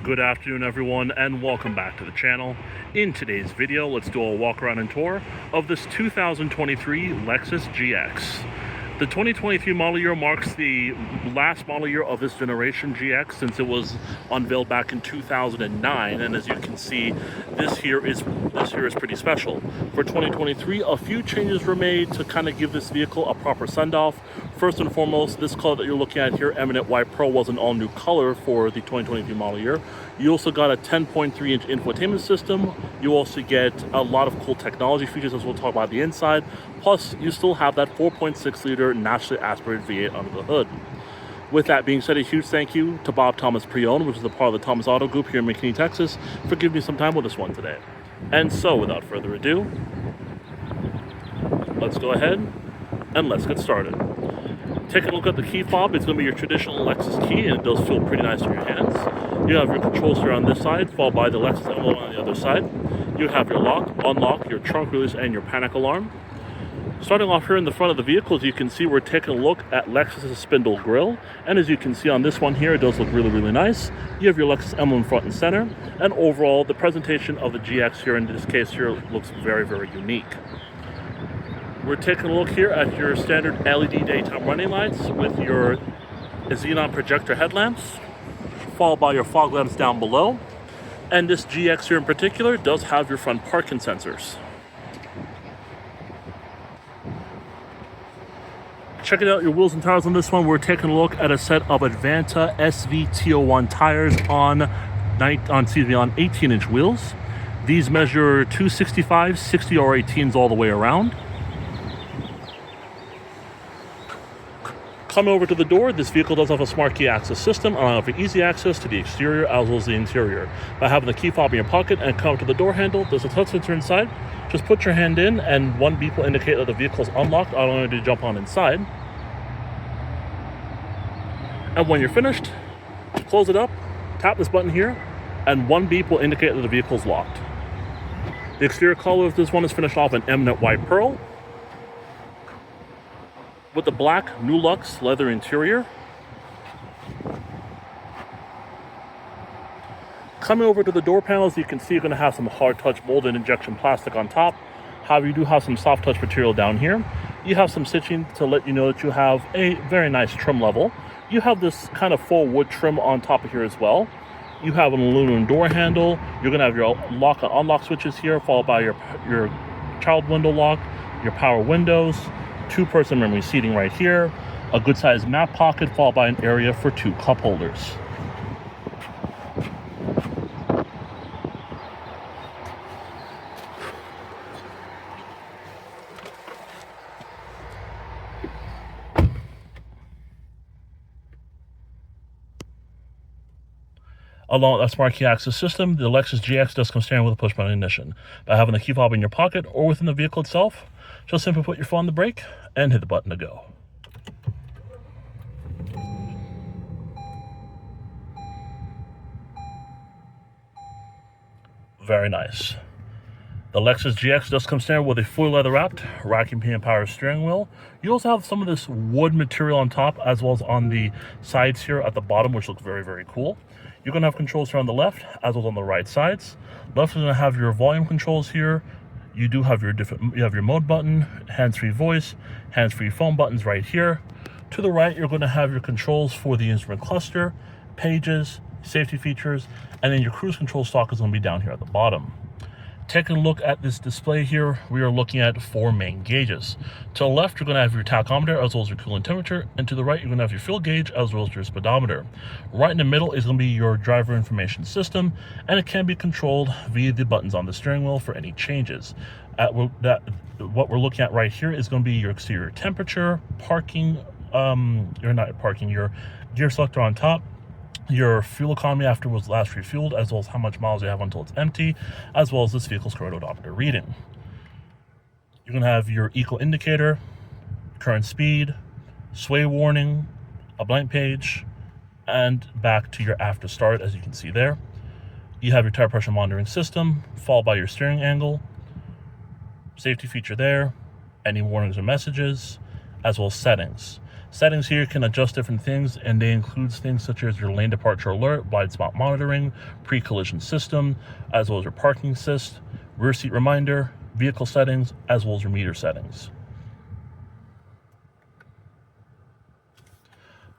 Good afternoon everyone, and welcome back to the channel. In today's video, let's do a walk around and tour of this 2023 Lexus GX. The 2023 model year marks the last model year of this generation GX since it was unveiled back in 2009, and as you can see, this year is pretty special. For 2023, a few changes were made to kind of give this vehicle a proper send-off. First and foremost, this color that you're looking at here, Eminent White Pearl, was an all-new color for the 2023 model year. You also got a 10.3-inch infotainment system. You also get a lot of cool technology features, as we'll talk about the inside. Plus, you still have that 4.6-liter naturally aspirated V8 under the hood. With that being said, a huge thank you to Bob Thomas Pre-Owned, which is a part of the Thomas Auto Group here in McKinney, Texas, for giving me some time with this one today. And so, without further ado, let's go ahead and let's get started. Take a look at the key fob. It's going to be your traditional Lexus key, and it does feel pretty nice in your hands. You have your controls here on this side, followed by the Lexus emblem on the other side. You have your lock, unlock, your trunk release, and your panic alarm. Starting off here in the front of the vehicle, as you can see, we're taking a look at Lexus's spindle grille. And as you can see on this one here, it does look really, really nice. You have your Lexus emblem front and center. And overall, the presentation of the GX here, in this case here, looks very, very unique. We're taking a look here at your standard LED daytime running lights with your xenon projector headlamps, followed by your fog lamps down below. And this GX here in particular does have your front parking sensors. Checking out your wheels and tires on this one, we're taking a look at a set of Advanta SVT01 tires on 18-inch wheels. These measure 265, 60 R18s all the way around. Coming over to the door, this vehicle does have a smart key access system, allowing for easy access to the exterior as well as the interior. By having the key fob in your pocket and come to the door handle, there's a touch sensor inside. Just put your hand in, and one beep will indicate that the vehicle is unlocked, allowing you to jump on inside. And when you're finished, close it up, tap this button here, and one beep will indicate that the vehicle is locked. The exterior color of this one is finished off in Eminent White Pearl, with the Black NuLuxe leather interior. Coming over to the door panels, you can see you're going to have some hard touch molded injection plastic on top. However, you do have some soft touch material down here. You have some stitching to let you know that you have a very nice trim level. You have this kind of full wood trim on top of here as well. You have an aluminum door handle. You're going to have your lock and unlock switches here, followed by your child window lock, your power windows, two-person memory seating right here, a good-sized map pocket, followed by an area for two cup holders. Along with that smart key access system, the Lexus GX does come standard with a push-button ignition. By having the key fob in your pocket or within the vehicle itself, just simply put your foot on the brake and hit the button to go. Very nice. The Lexus GX does come standard with a fully leather-wrapped racking pinion power steering wheel. You also have some of this wood material on top as well as on the sides here at the bottom, which looks very, very cool. You're going to have controls here on the left as well as on the right sides. Left is going to have your volume controls here. You do have your your mode button, hands-free voice, hands-free phone buttons right here. To the right, you're going to have your controls for the instrument cluster, pages, safety features, and then your cruise control stalk is going to be down here at the bottom. Taking a look at this display here, we are looking at four main gauges. To the left, you're going to have your tachometer as well as your coolant temperature, and to the right, you're going to have your fuel gauge as well as your speedometer. Right in the middle is going to be your driver information system, and it can be controlled via the buttons on the steering wheel for any changes. What we're looking at right here is going to be your exterior temperature, your gear selector on top, your fuel economy after it was last refueled, as well as how much miles you have until it's empty, as well as this vehicle's current odometer reading. You're going to have your eco indicator, current speed, sway warning, a blank page, and back to your after start, as you can see there. You have your tire pressure monitoring system, followed by your steering angle, safety feature there, any warnings or messages, as well as settings. Settings here can adjust different things, and they include things such as your lane departure alert, blind spot monitoring, pre-collision system, as well as your parking assist, rear seat reminder, vehicle settings, as well as your meter settings.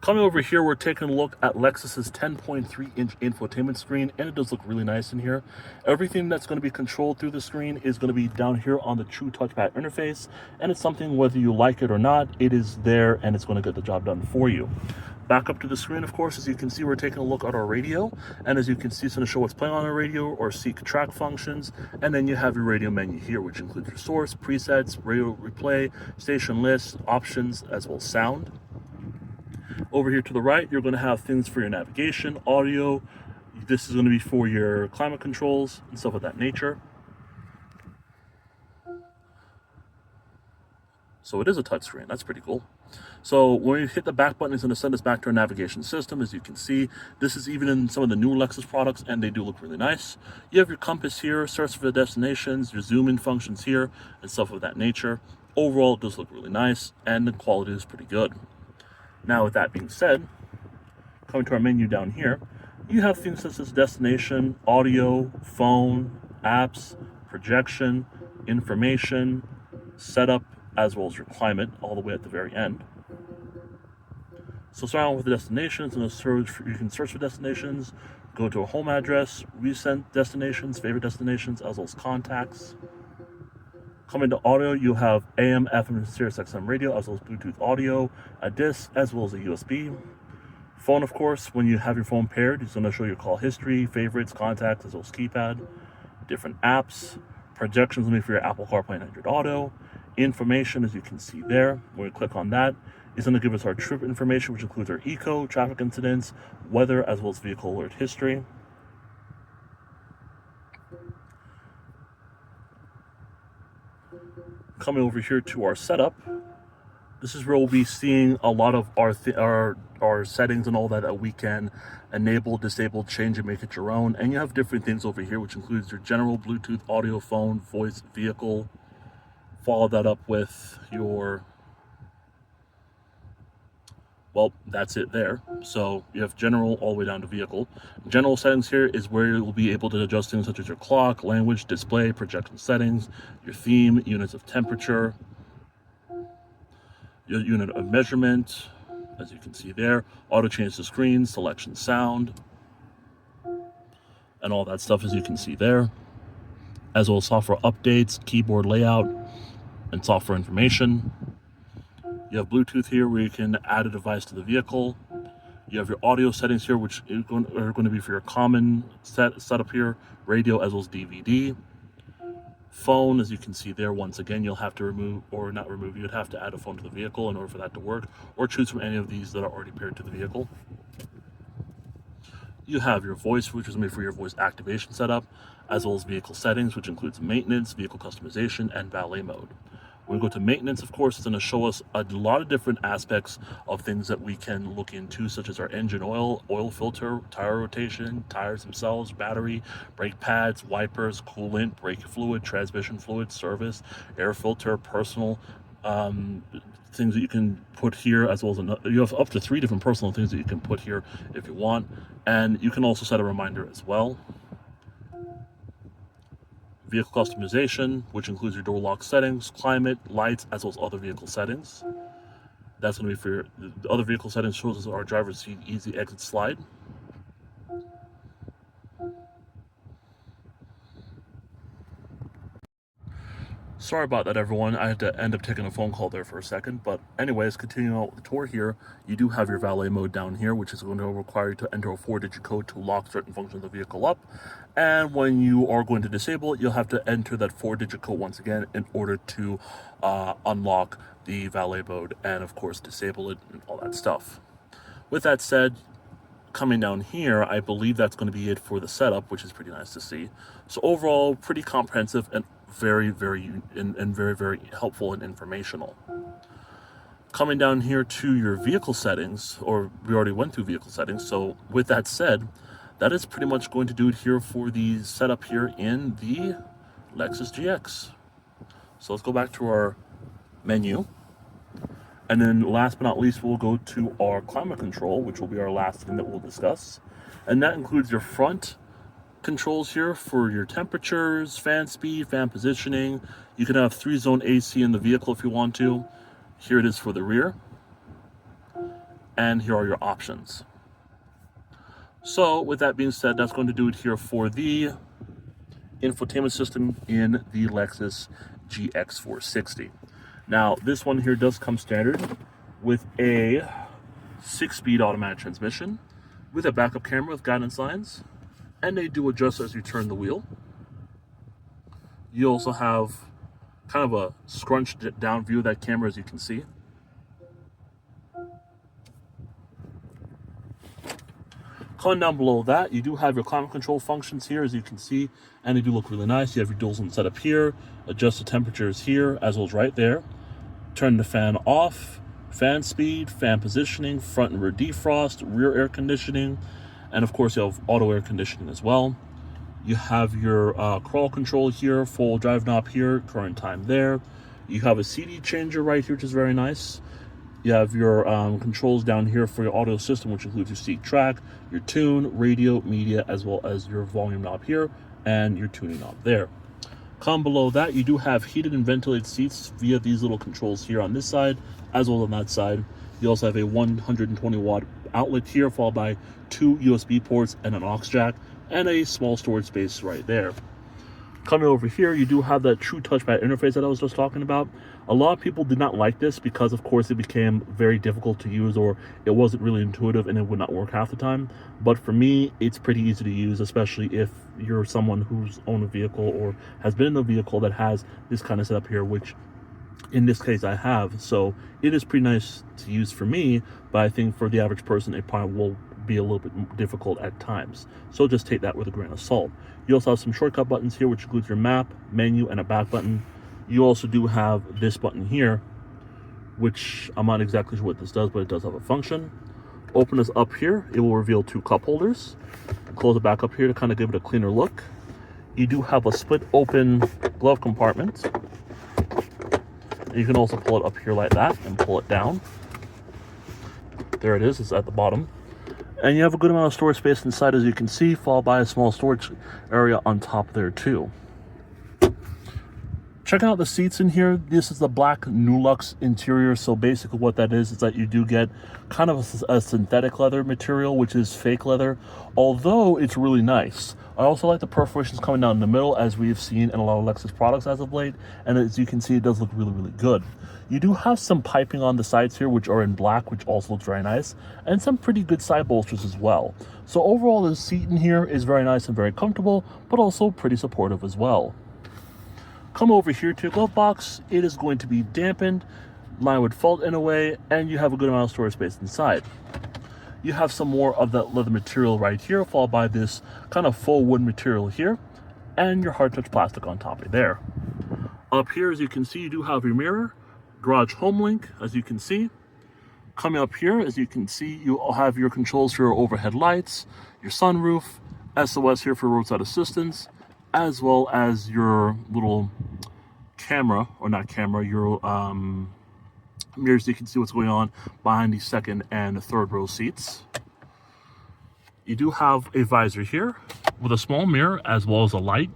Coming over here, we're taking a look at Lexus's 10.3-inch infotainment screen, and it does look really nice in here. Everything that's going to be controlled through the screen is going to be down here on the True Touchpad interface, and it's something, whether you like it or not, it is there, and it's going to get the job done for you. Back up to the screen, of course, as you can see, we're taking a look at our radio, and as you can see, it's going to show what's playing on our radio or seek track functions, and then you have your radio menu here, which includes your source, presets, radio replay, station list, options, as well as sound. Over here to the right, you're going to have things for your navigation, audio. This is going to be for your climate controls and stuff of that nature. So it is a touchscreen. That's pretty cool. So when you hit the back button, it's going to send us back to our navigation system. As you can see, this is even in some of the new Lexus products, and they do look really nice. You have your compass here, search for the destinations, your zoom in functions here, and stuff of that nature. Overall, it does look really nice, and the quality is pretty good. Now, with that being said, coming to our menu down here, you have things such as destination, audio, phone, apps, projection, information, setup, as well as your climate, all the way at the very end. So starting with the destinations, and you can search for destinations, go to a home address, recent destinations, favorite destinations, as well as contacts. Coming to audio, you have AM, FM, and Sirius XM radio, as well as Bluetooth audio, a disc, as well as a USB. Phone, of course, when you have your phone paired, it's going to show your call history, favorites, contacts, as well as keypad. Different apps. Projections will be for your Apple CarPlay and Android Auto. Information, as you can see there, when we click on that, it's going to give us our trip information, which includes our eco, traffic incidents, weather, as well as vehicle alert history. Coming over here to our setup, this is where we'll be seeing a lot of our settings and all that we can enable, disable, change, and make it your own. And you have different things over here, which includes your general Bluetooth, audio, phone, voice, vehicle. Follow that up with your, well, that's it there. So you have general all the way down to vehicle. General settings here is where you'll be able to adjust things such as your clock, language, display, projection settings, your theme, units of temperature, your unit of measurement, as you can see there, auto change the screen, selection sound, and all that stuff, as you can see there, as well as software updates, keyboard layout, and software information. You have Bluetooth here where you can add a device to the vehicle. You have your audio settings here, which are going to be for your common setup here, radio, as well as DVD. Phone, as you can see there, once again, you'll have to remove, or not remove, you'd have to add a phone to the vehicle in order for that to work, or choose from any of these that are already paired to the vehicle. You have your voice, which is made for your voice activation setup, as well as vehicle settings, which includes maintenance, vehicle customization, and valet mode. When we go to maintenance, of course, it's going to show us a lot of different aspects of things that we can look into, such as our engine oil, oil filter, tire rotation, tires themselves, battery, brake pads, wipers, coolant, brake fluid, transmission fluid, service, air filter, personal things that you can put here, as well as you have up to 3 different personal things that you can put here if you want, and you can also set a reminder as well. Vehicle customization, which includes your door lock settings, climate, lights, as well as other vehicle settings. That's going to be for the other vehicle settings, shows us our driver's seat easy exit slide. Sorry about that, everyone. I had to end up taking a phone call there for a second. But anyways, continuing on with the tour here, you do have your valet mode down here, which is going to require you to enter a 4-digit code to lock certain functions of the vehicle up. And when you are going to disable it, you'll have to enter that 4-digit code once again in order to unlock the valet mode and, of course, disable it and all that stuff. With that said, coming down here, I believe that's going to be it for the setup, which is pretty nice to see. So overall, pretty comprehensive and very, very helpful and informational. Coming down here to your vehicle settings, or we already went through vehicle settings. So with that said, that is pretty much going to do it here for the setup here in the Lexus GX. So let's go back to our menu. And then last but not least, we'll go to our climate control, which will be our last thing that we'll discuss. And that includes your front controls here for your temperatures, fan speed, fan positioning. You can have 3-zone AC in the vehicle if you want to. Here it is for the rear. And here are your options. So with that being said, that's going to do it here for the infotainment system in the Lexus GX 460. Now, this one here does come standard with a 6-speed automatic transmission with a backup camera with guidance lines, and they do adjust as you turn the wheel. You also have kind of a scrunched down view of that camera, as you can see. Coming down below that, you do have your climate control functions here, as you can see, and they do look really nice. You have your dual zone setup here, adjust the temperatures here, as well as right there. Turn the fan off, fan speed, fan positioning, front and rear defrost, rear air conditioning, and of course you have auto air conditioning as well. You have your crawl control here, full drive knob here, current time there. You have a CD changer right here, which is very nice. You have your controls down here for your audio system, which includes your seat track, your tune, radio, media, as well as your volume knob here and your tuning knob there. Come below that, you do have heated and ventilated seats via these little controls here on this side, as well as on that side. You also have a 120 watt outlet here, followed by 2 USB ports and an aux jack, and a small storage space right there. Coming over here, you do have that true touchpad interface that I was just talking about. A lot of people did not like this because, of course, it became very difficult to use, or it wasn't really intuitive and it would not work half the time. But for me, it's pretty easy to use, especially if you're someone who's owned a vehicle or has been in a vehicle that has this kind of setup here, which in this case I have. So it is pretty nice to use for me, but I think for the average person, it probably will be a little bit difficult at times. So just take that with a grain of salt. You also have some shortcut buttons here, which includes your map, menu, and a back button. You also do have this button here, which I'm not exactly sure what this does, but it does have a function. Open this up here, it will reveal 2 cup holders. Close it back up here to kind of give it a cleaner look. You do have a split open glove compartment. You can also pull it up here like that and pull it down. There it is, it's at the bottom. And you have a good amount of storage space inside, as you can see, followed by a small storage area on top there too. Checking out the seats in here, this is the Black NuLuxe interior. So basically what that is that you do get kind of a synthetic leather material, which is fake leather, although it's really nice. I also like the perforations coming down in the middle, as we've seen in a lot of Lexus products as of late, and as you can see, it does look really, really good. You do have some piping on the sides here, which are in black, which also looks very nice, and some pretty good side bolsters as well. So overall, the seat in here is very nice and very comfortable, but also pretty supportive as well. Come over here to your glove box. It is going to be dampened, lined with felt in a way, and you have a good amount of storage space inside. You have some more of that leather material right here, followed by this kind of faux wood material here, and your hard touch plastic on top of there. Up here, as you can see, you do have your mirror, garage home link, as you can see. Coming up here, as you can see, you all have your controls for your overhead lights, your sunroof, SOS here for roadside assistance, as well as your little camera, or not camera, your mirrors, so you can see what's going on behind the second and third row seats. You do have a visor here with a small mirror as well as a light.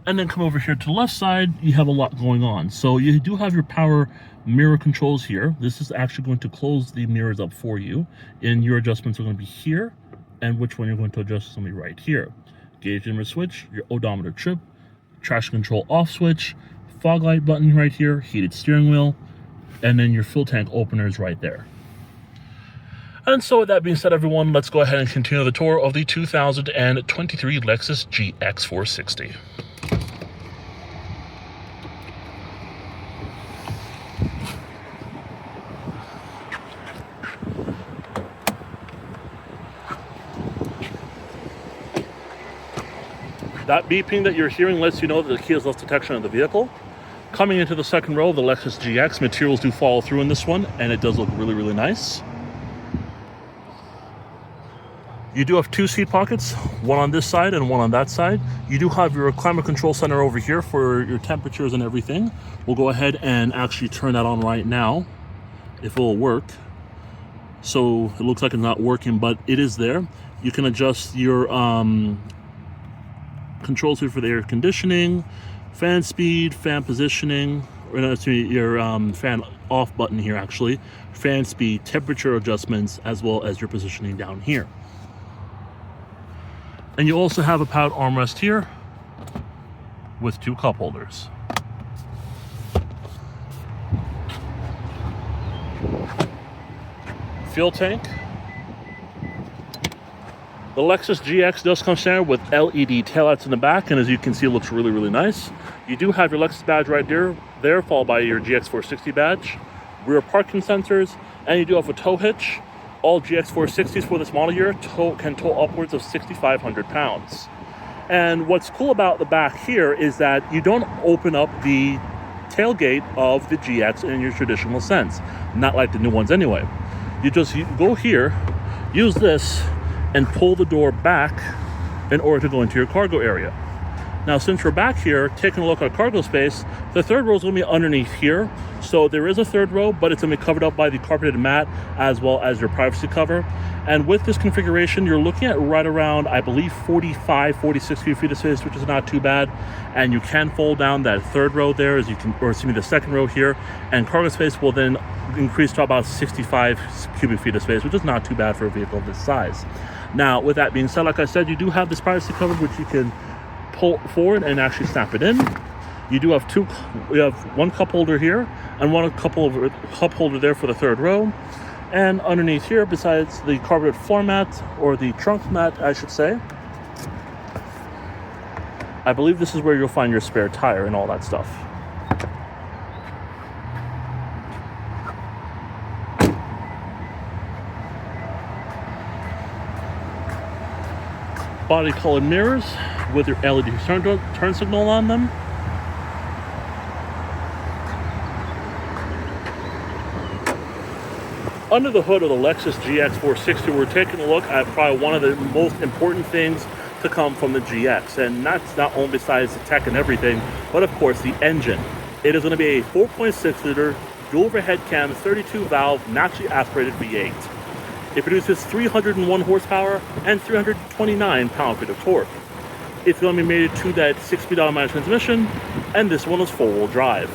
And then come over here to the left side, you have a lot going on. So you do have your power mirror controls here. This is actually going to close the mirrors up for you, and your adjustments are going to be here, and which one you're going to adjust is going to be right here. Gauge dimmer switch, your odometer trip, traction control off switch, fog light button right here, heated steering wheel, and then your fuel tank opener is right there. And so with that being said, everyone, let's go ahead and continue the tour of the 2023 Lexus GX 460. That beeping that you're hearing lets you know that the key has lost detection of the vehicle. Coming into the second row, the Lexus GX materials do follow through in this one, and it does look really, really nice. You do have 2 seat pockets, one on this side and one on that side. You do have your climate control center over here for your temperatures and everything. We'll go ahead and actually turn that on right now, if it will work. So it looks like it's not working, but it is there. You can adjust your controls here for the air conditioning, fan speed, fan positioning, or no, excuse me, your fan off button here actually, fan speed, temperature adjustments, as well as your positioning down here. And you also have a powered armrest here with 2 cup holders. Fuel tank. The Lexus GX does come standard with LED taillights in the back, and as you can see, it looks really, really nice. You do have your Lexus badge right there, followed by your GX 460 badge, rear parking sensors, and you do have a tow hitch. All GX 460s for this model year can tow upwards of 6,500 pounds. And what's cool about the back here is that you don't open up the tailgate of the GX in your traditional sense, not like the new ones anyway. You just go here, use this, and pull the door back in order to go into your cargo area. Now, since we're back here taking a look at cargo space, the third row is going to be underneath here. So there is a third row, but it's going to be covered up by the carpeted mat as well as your privacy cover. And with this configuration, you're looking at right around, I believe, 45, 46 feet of space, which is not too bad. And you can fold down that third row there, as you can, or excuse me, the second row here, and cargo space will then increase to about 65 cubic feet of space, which is not too bad for a vehicle of this size. Now, with that being said, like I said, you do have this privacy cover, which you can pull forward and actually snap it in. You do have we have 1 cup holder here and 1 cup holder there for the third row. And underneath here, besides the carpeted floor mat, or the trunk mat, I should say, I believe this is where you'll find your spare tire and all that stuff. Body colored mirrors with your LED turn signal on them. Under the hood of the Lexus GX 460, we're taking a look at probably one of the most important things to come from the GX, and that's not only besides the tech and everything, but of course the engine. It is going to be a 4.6 liter dual overhead cam 32 valve naturally aspirated V8. It produces 301 horsepower and 329 pound-feet of torque. It's going to be mated to that 6-speed automatic transmission, and this one is 4-wheel drive.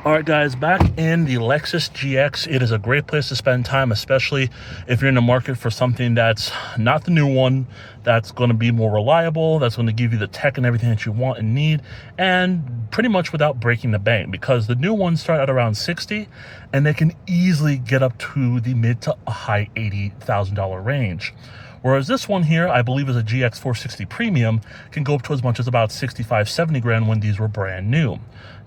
All right, guys, back in the Lexus GX, it is a great place to spend time, especially if you're in the market for something that's not the new one, that's going to be more reliable, that's going to give you the tech and everything that you want and need, and pretty much without breaking the bank, because the new ones start at around $60,000, and they can easily get up to the mid to high $80,000 range. Whereas this one here, I believe is a GX 460 Premium, can go up to as much as about 65, 70 grand when these were brand new.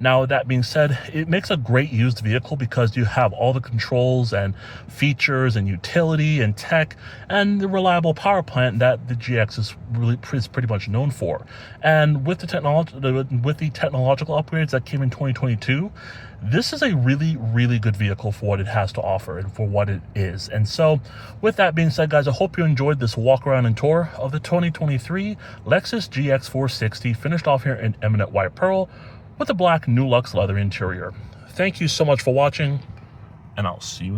Now, with that being said, it makes a great used vehicle because you have all the controls and features and utility and tech and the reliable power plant that the GX is pretty much known for. And with the technological upgrades that came in 2022, this is a really, really good vehicle for what it has to offer and for what it is. And so, with that being said, guys, I hope you enjoyed this walk around and tour of the 2023 Lexus GX 460, finished off here in Eminent White Pearl with the black NuLuxe leather interior. Thank you so much for watching, and I'll see you